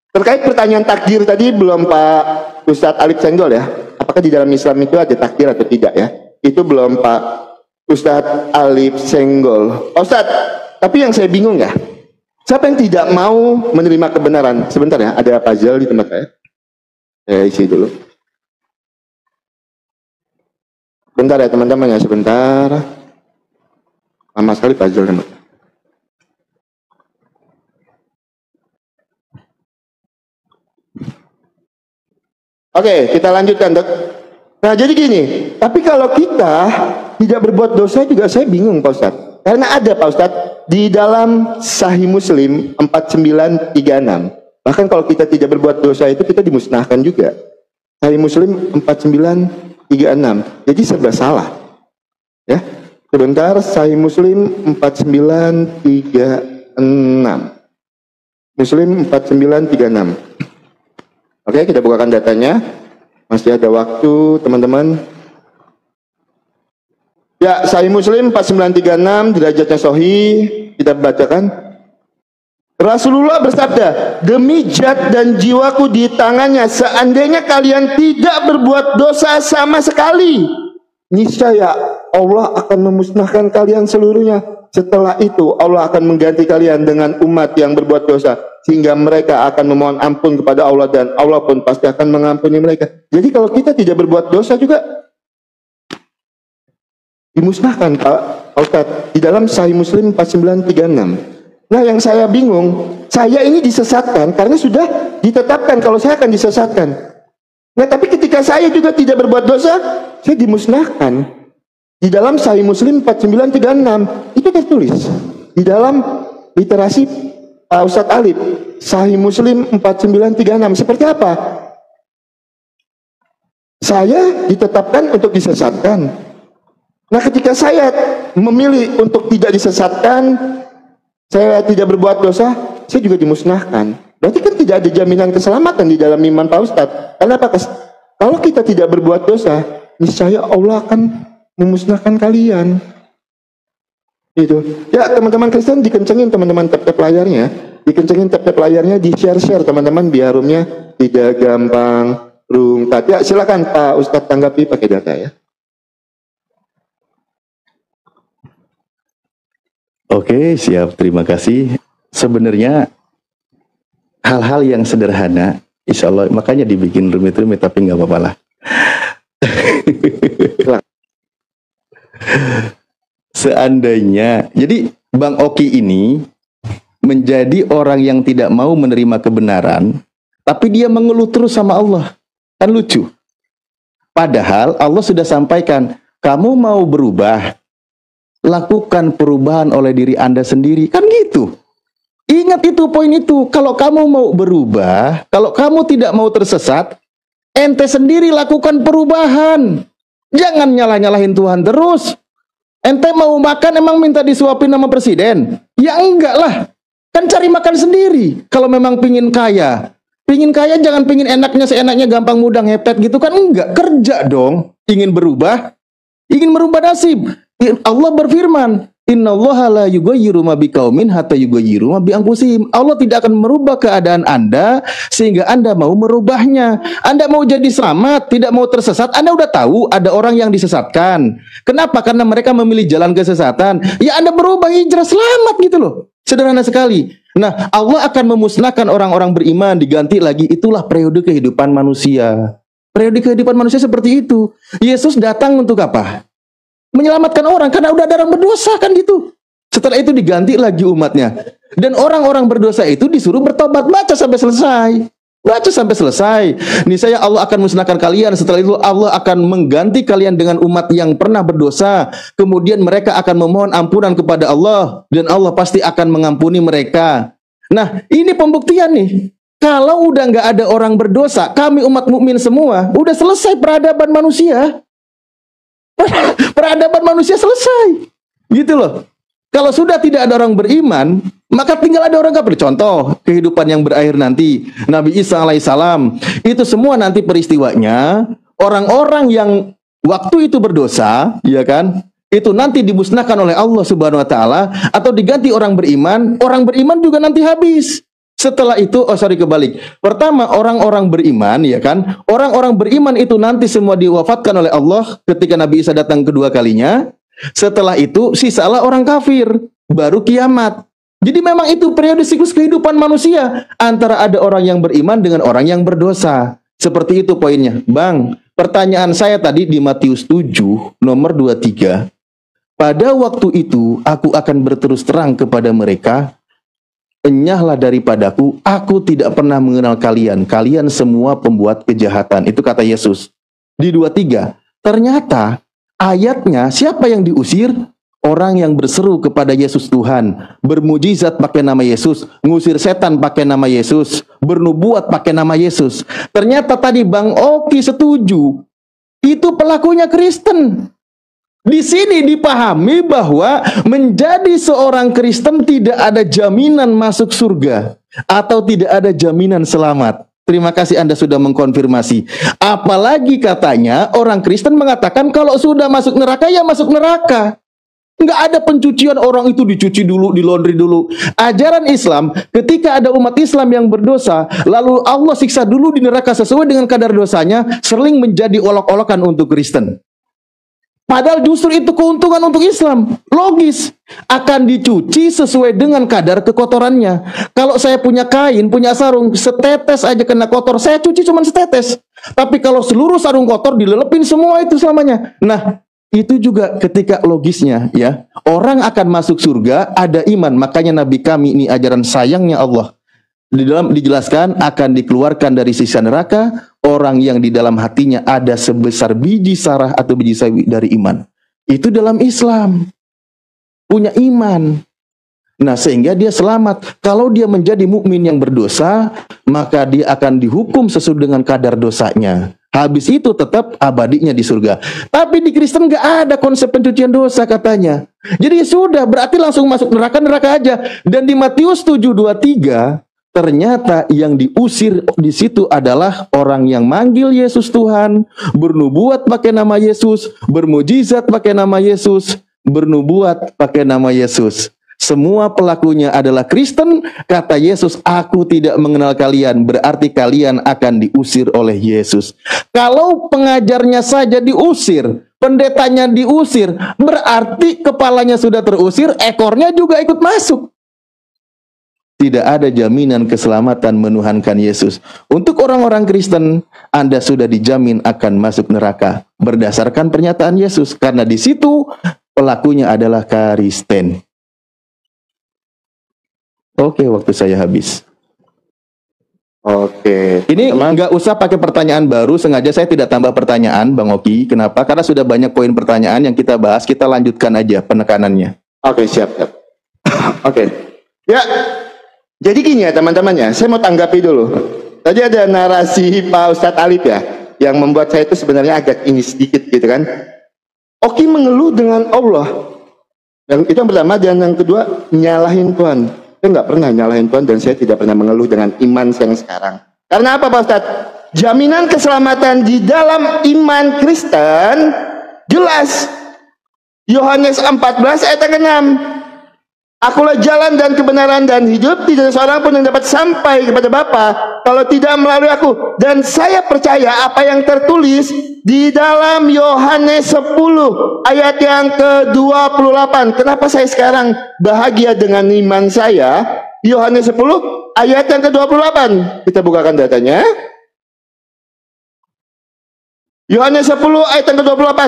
Terkait pertanyaan takdir tadi belum Pak Ustadz Alif Senggol ya, apakah di dalam Islam itu ada takdir atau tidak ya, itu belum Pak Ustadz Alif Senggol. Pak Ustadz, tapi yang saya bingung ya, siapa yang tidak mau menerima kebenaran? Sebentar ya, ada puzzle di tempat saya isi dulu. Bentar ya teman-teman ya, sebentar. Lama sekali puzzle teman. Oke, kita lanjutkan dok. Nah jadi gini, tapi kalau kita tidak berbuat dosa juga saya bingung Pak Ustadz. Karena ada Pak Ustadz di dalam Sahih Muslim 4936. Bahkan kalau kita tidak berbuat dosa itu kita dimusnahkan juga. Sahih Muslim 4936. Jadi serba salah. Ya, sebentar, Sahih Muslim 4936. Muslim 4936. Oke, kita bukakan datanya. Masih ada waktu, teman-teman. Ya, Sahih Muslim 4936, derajatnya sahih. Kita bacakan. Rasulullah bersabda, demi jad dan jiwaku di tangannya, seandainya kalian tidak berbuat dosa sama sekali, niscaya Allah akan memusnahkan kalian seluruhnya. Setelah itu Allah akan mengganti kalian dengan umat yang berbuat dosa, sehingga mereka akan memohon ampun kepada Allah dan Allah pun pasti akan mengampuni mereka. Jadi kalau kita tidak berbuat dosa juga dimusnahkan Pak Ustadz di dalam Sahih Muslim 4936. Nah yang saya bingung, saya ini disesatkan karena sudah ditetapkan kalau saya akan disesatkan. Nah tapi ketika saya juga tidak berbuat dosa, saya dimusnahkan. Di dalam Sahih Muslim 4936 itu tertulis di dalam literasi Pak Ustadz Alif, Sahih Muslim 4936 seperti apa? Saya ditetapkan untuk disesatkan. Nah, ketika saya memilih untuk tidak disesatkan, saya tidak berbuat dosa, saya juga dimusnahkan. Berarti kan tidak ada jaminan keselamatan di dalam iman Pak Ustadz. Kenapa? Kalau kita tidak berbuat dosa, niscaya Allah akan memusnahkan kalian. Itu. Ya, teman-teman Kristen, dikencengin teman-teman tap-tap layarnya. Dikencengin tap-tap layarnya, di-share-share teman-teman biar roomnya tidak gampang rungkat. Ya, silakan Pak Ustadz tanggapi pakai data ya. Oke, siap. Terima kasih. Sebenarnya hal-hal yang sederhana, insya Allah, makanya dibikin rumit-rumit, tapi nggak apa-apa lah. Seandainya, jadi Bang Oki ini menjadi orang yang tidak mau menerima kebenaran, tapi dia mengeluh terus sama Allah. Kan lucu. Padahal Allah sudah sampaikan, kamu mau berubah, lakukan perubahan oleh diri Anda sendiri. Kan gitu. Ingat itu, poin itu. Kalau kamu mau berubah, kalau kamu tidak mau tersesat, ente sendiri lakukan perubahan. Jangan nyalah-nyalahin Tuhan terus. Ente mau makan emang minta disuapin sama presiden? Ya enggak lah. Kan cari makan sendiri. Kalau memang pingin kaya jangan pingin enaknya seenaknya, gampang mudah ngepet gitu kan, enggak. Kerja dong. Ingin berubah nasib. Allah berfirman, innallaha la yughayyiru ma biqaumin hatta yughayyiru ma bi anfusihim. Allah tidak akan merubah keadaan Anda sehingga Anda mau merubahnya. Anda mau jadi selamat, tidak mau tersesat. Anda udah tahu ada orang yang disesatkan. Kenapa? Karena mereka memilih jalan kesesatan. Ya Anda berubah, hijrah, selamat gitu loh. Sederhana sekali. Nah, Allah akan memusnahkan orang-orang beriman, diganti lagi. Itulah periode kehidupan manusia. Periode kehidupan manusia seperti itu. Yesus datang untuk apa? Menyelamatkan orang, karena udah ada orang berdosa kan gitu. Setelah itu diganti lagi umatnya. Dan orang-orang berdosa itu disuruh bertobat. Baca sampai selesai. Baca sampai selesai. Niscaya Allah akan musnahkan kalian. Setelah itu Allah akan mengganti kalian dengan umat yang pernah berdosa. Kemudian mereka akan memohon ampunan kepada Allah. Dan Allah pasti akan mengampuni mereka. Nah, ini pembuktian nih. Kalau udah nggak ada orang berdosa, kami umat mukmin semua, udah selesai peradaban manusia. Peradaban manusia selesai. Gitu loh. Kalau sudah tidak ada orang beriman, maka tinggal ada orang kafir. Contoh, kehidupan yang berakhir nanti, Nabi Isa alaihissalam, itu semua nanti peristiwanya, orang-orang yang waktu itu berdosa, ya kan, itu nanti dimusnahkan oleh Allah Subhanahu wa taala atau diganti orang beriman juga nanti habis. Setelah itu, kebalik. Pertama, orang-orang beriman, ya kan? Orang-orang beriman itu nanti semua diwafatkan oleh Allah ketika Nabi Isa datang kedua kalinya. Setelah itu, sisalah orang kafir. Baru kiamat. Jadi memang itu periode siklus kehidupan manusia. Antara ada orang yang beriman dengan orang yang berdosa. Seperti itu poinnya. Bang, pertanyaan saya tadi di Matius 7, nomor 23. Pada waktu itu, aku akan berterus terang kepada mereka, enyahlah daripadaku, aku tidak pernah mengenal kalian. Kalian semua pembuat kejahatan. Itu kata Yesus. Di 23, ternyata ayatnya siapa yang diusir? Orang yang berseru kepada Yesus Tuhan. Bermujizat pakai nama Yesus. Ngusir setan pakai nama Yesus. Bernubuat pakai nama Yesus. Ternyata tadi Bang Oki setuju. Itu pelakunya Kristen. Di sini dipahami bahwa menjadi seorang Kristen tidak ada jaminan masuk surga atau tidak ada jaminan selamat. Terima kasih Anda sudah mengkonfirmasi. Apalagi katanya orang Kristen mengatakan kalau sudah masuk neraka ya masuk neraka. Nggak ada pencucian, orang itu dicuci dulu, dilondri dulu. Ajaran Islam, ketika ada umat Islam yang berdosa, lalu Allah siksa dulu di neraka sesuai dengan kadar dosanya, sering menjadi olok-olokan untuk Kristen. Padahal justru itu keuntungan untuk Islam. Logis. Akan dicuci sesuai dengan kadar kekotorannya. Kalau saya punya kain, punya sarung, setetes aja kena kotor, saya cuci cuma setetes. Tapi kalau seluruh sarung kotor, dilelepin semua itu selamanya. Nah, itu juga ketika logisnya ya. Orang akan masuk surga, ada iman. Makanya Nabi kami, ini ajaran sayangnya Allah. Di dalam dijelaskan akan dikeluarkan dari siksa neraka orang yang di dalam hatinya ada sebesar biji sarah atau biji sawi dari iman. Itu dalam Islam. Punya iman. Nah, sehingga dia selamat. Kalau dia menjadi mukmin yang berdosa, maka dia akan dihukum sesuai dengan kadar dosanya. Habis itu tetap abadinya di surga. Tapi di Kristen nggak ada konsep pencucian dosa katanya. Jadi sudah, berarti langsung masuk neraka aja. Dan di Matius 7:23, ternyata yang diusir di situ adalah orang yang manggil Yesus Tuhan, bernubuat pakai nama Yesus, bermujizat pakai nama Yesus, bernubuat pakai nama Yesus. Semua pelakunya adalah Kristen. Kata Yesus, aku tidak mengenal kalian. Berarti kalian akan diusir oleh Yesus. Kalau pengajarnya saja diusir, pendetanya diusir, berarti kepalanya sudah terusir, ekornya juga ikut masuk. Tidak ada jaminan keselamatan menuhankan Yesus. Untuk orang-orang Kristen, Anda sudah dijamin akan masuk neraka berdasarkan pernyataan Yesus, karena di situ pelakunya adalah Kristen. Oke, waktu saya habis. Oke. Ini nggak usah pakai pertanyaan baru, sengaja saya tidak tambah pertanyaan, Bang Oki. Kenapa? Karena sudah banyak poin pertanyaan yang kita bahas, kita lanjutkan aja penekanannya. Oke, siap. Oke. Ya, jadi gini ya teman-teman ya, saya mau tanggapi dulu. Tadi ada narasi Pak Ustadz Alif ya, yang membuat saya itu sebenarnya agak ini sedikit gitu kan. Oki mengeluh dengan Allah. Itu yang pertama, dan yang kedua, nyalahin Tuhan. Saya nggak pernah nyalahin Tuhan, dan saya tidak pernah mengeluh dengan iman saya yang sekarang. Karena apa Pak Ustadz? Jaminan keselamatan di dalam iman Kristen jelas. Yohanes 14 ayat 6. Akulah jalan dan kebenaran dan hidup, tidak seorang pun yang dapat sampai kepada Bapa kalau tidak melalui aku. Dan saya percaya apa yang tertulis di dalam Yohanes 10 ayat yang ke-28. Kenapa saya sekarang bahagia dengan iman saya? Yohanes 10 ayat yang ke-28. Kita bukakan datanya. Yohanes 10 ayat yang ke-28.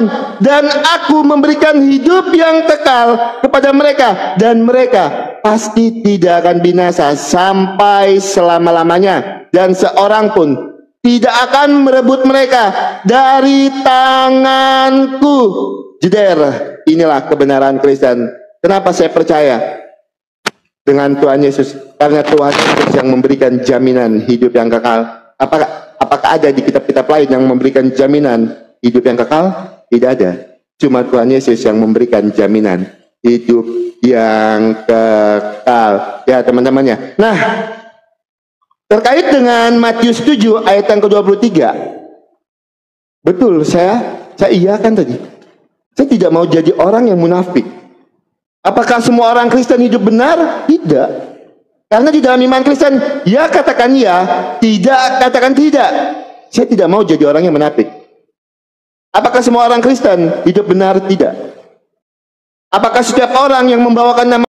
Dan aku memberikan hidup yang kekal kepada mereka, dan mereka pasti tidak akan binasa sampai selama-lamanya, dan seorang pun tidak akan merebut mereka dari tanganku. Jeder, inilah kebenaran Kristen. Kenapa saya percaya dengan Tuhan Yesus? Karena Tuhan Yesus yang memberikan jaminan hidup yang kekal. Apakah ada di kitab-kitab lain yang memberikan jaminan hidup yang kekal? Tidak ada. Cuma Tuhan Yesus yang memberikan jaminan hidup yang kekal. Ya teman-temannya. Nah, terkait dengan Matius 7 ayat yang ke-23. Betul, saya iyakan tadi. Saya tidak mau jadi orang yang munafik. Apakah semua orang Kristen hidup benar? Tidak. Karena di dalam iman Kristen, ya katakan ya, tidak katakan tidak. Saya tidak mau jadi orang yang munafik. Apakah semua orang Kristen hidup benar? Tidak. Apakah setiap orang yang membawakan nama